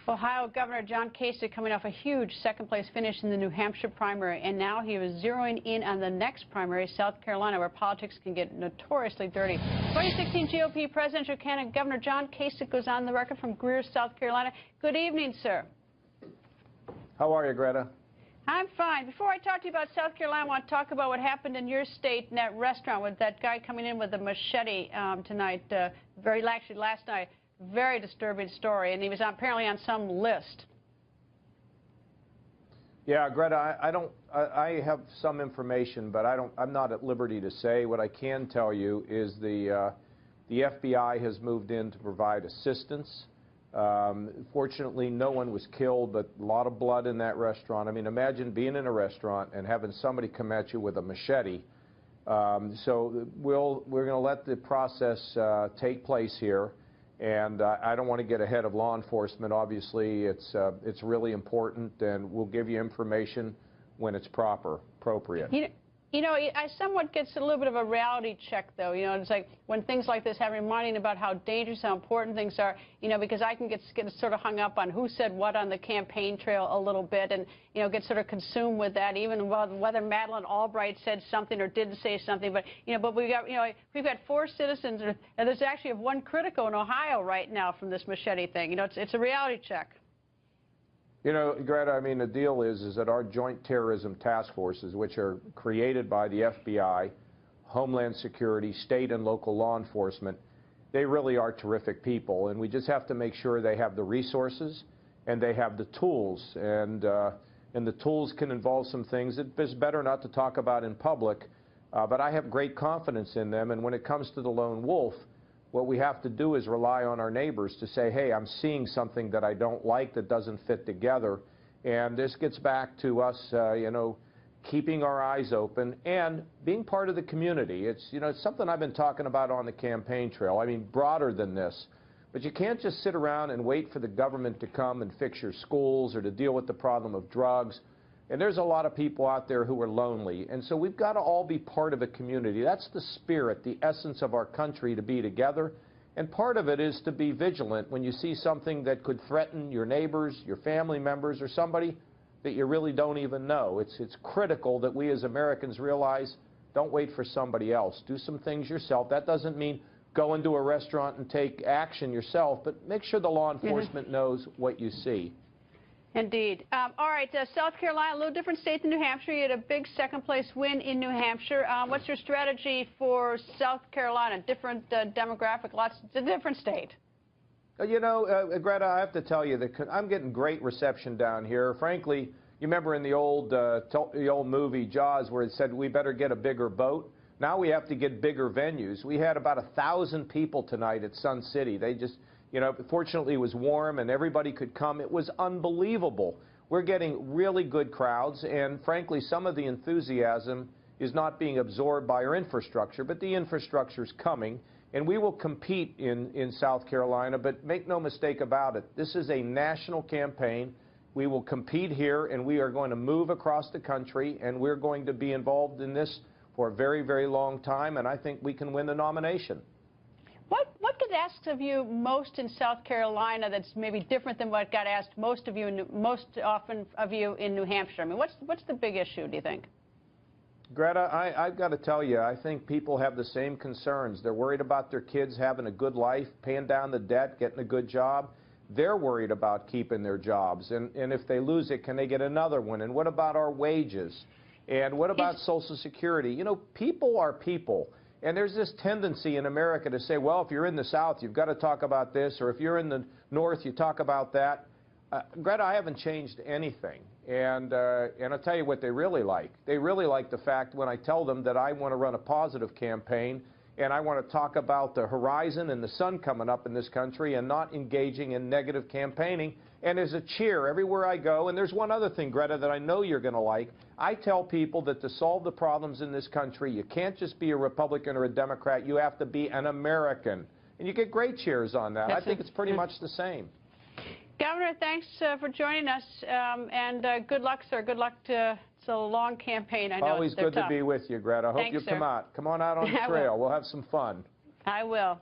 Ohio Governor John Kasich coming off a huge second-place finish in the New Hampshire primary, and now he was zeroing in on the next primary, South Carolina, where politics can get notoriously dirty. 2016 GOP presidential candidate Governor John Kasich goes on the record from Greer, South Carolina. Good evening, sir. How are you, Greta? I'm fine. Before I talk to you about South Carolina, I want to talk about what happened in your state in that restaurant with that guy coming in with a machete tonight, actually last night. Very disturbing story, and he was apparently on some list. Yeah, Greta, I have some information, but I'm not at liberty to say. What I can tell you is the FBI has moved in to provide assistance. Fortunately, no one was killed, but a lot of blood in that restaurant. I mean, imagine being in a restaurant and having somebody come at you with a machete. So we're going to let the process take place here. And I don't want to get ahead of law enforcement. Obviously, it's really important, and we'll give you information when it's appropriate. You know, I somewhat gets a little bit of a reality check, though. You know, it's like when things like this happen, reminding about how dangerous, how important things are, you know, because I can get sort of hung up on who said what on the campaign trail a little bit and, you know, get sort of consumed with that, even whether Madeleine Albright said something or didn't say something. But, you know, we've got 4 citizens, and there's actually one critical in Ohio right now from this machete thing. You know, it's a reality check. You know, Greta, I mean, the deal is that our joint terrorism task forces, which are created by the FBI, Homeland Security, state and local law enforcement, they really are terrific people, and we just have to make sure they have the resources and they have the tools, and the tools can involve some things that it's better not to talk about in public, but I have great confidence in them, and when it comes to the lone wolf, what we have to do is rely on our neighbors to say, hey, I'm seeing something that I don't like that doesn't fit together. And this gets back to us, you know, keeping our eyes open and being part of the community. It's, you know, it's something I've been talking about on the campaign trail. I mean, broader than this. But you can't just sit around and wait for the government to come and fix your schools or to deal with the problem of drugs. And there's a lot of people out there who are lonely. And so we've got to all be part of a community. That's the spirit, the essence of our country, to be together. And part of it is to be vigilant when you see something that could threaten your neighbors, your family members, or somebody that you really don't even know. It's critical that we as Americans realize, don't wait for somebody else. Do some things yourself. That doesn't mean go into a restaurant and take action yourself, but make sure the law enforcement knows what you see. Indeed. All right, South Carolina, a little different state than New Hampshire. You had a big second-place win in New Hampshire. What's your strategy for South Carolina? Different demographic, it's a different state. You know, Greta, I have to tell you that I'm getting great reception down here. Frankly, you remember in the old movie Jaws where it said we better get a bigger boat? Now we have to get bigger venues. We had about 1,000 people tonight at Sun City. They just... You know, fortunately, it was warm and everybody could come. It was unbelievable. We're getting really good crowds, and frankly, some of the enthusiasm is not being absorbed by our infrastructure, but the infrastructure's coming, and we will compete in South Carolina, but make no mistake about it, this is a national campaign. We will compete here, and we are going to move across the country, and we're going to be involved in this for a very, very long time, and I think we can win the nomination. What gets asked of you most in South Carolina that's maybe different than what got asked most often of you in New Hampshire? I mean, what's the big issue, do you think? Greta, I've got to tell you, I think people have the same concerns. They're worried about their kids having a good life, paying down the debt, getting a good job. They're worried about keeping their jobs. And if they lose it, can they get another one? And what about our wages? And what about Social Security? You know, people are people. And there's this tendency in America to say, well, if you're in the South, you've got to talk about this, or if you're in the North, you talk about that. Greta, I haven't changed anything. And I'll tell you what they really like. They really like the fact when I tell them that I want to run a positive campaign and I want to talk about the horizon and the sun coming up in this country and not engaging in negative campaigning. And there's a cheer everywhere I go. And there's one other thing, Greta, that I know you're going to like. I tell people that to solve the problems in this country, you can't just be a Republican or a Democrat. You have to be an American. And you get great cheers on that. I think it's pretty much the same. Governor, thanks for joining us. And good luck, sir. Good luck to... It's a long campaign. I know always good tough. to be with you, Greta. I hope you come on out on the trail. We'll have some fun. I will.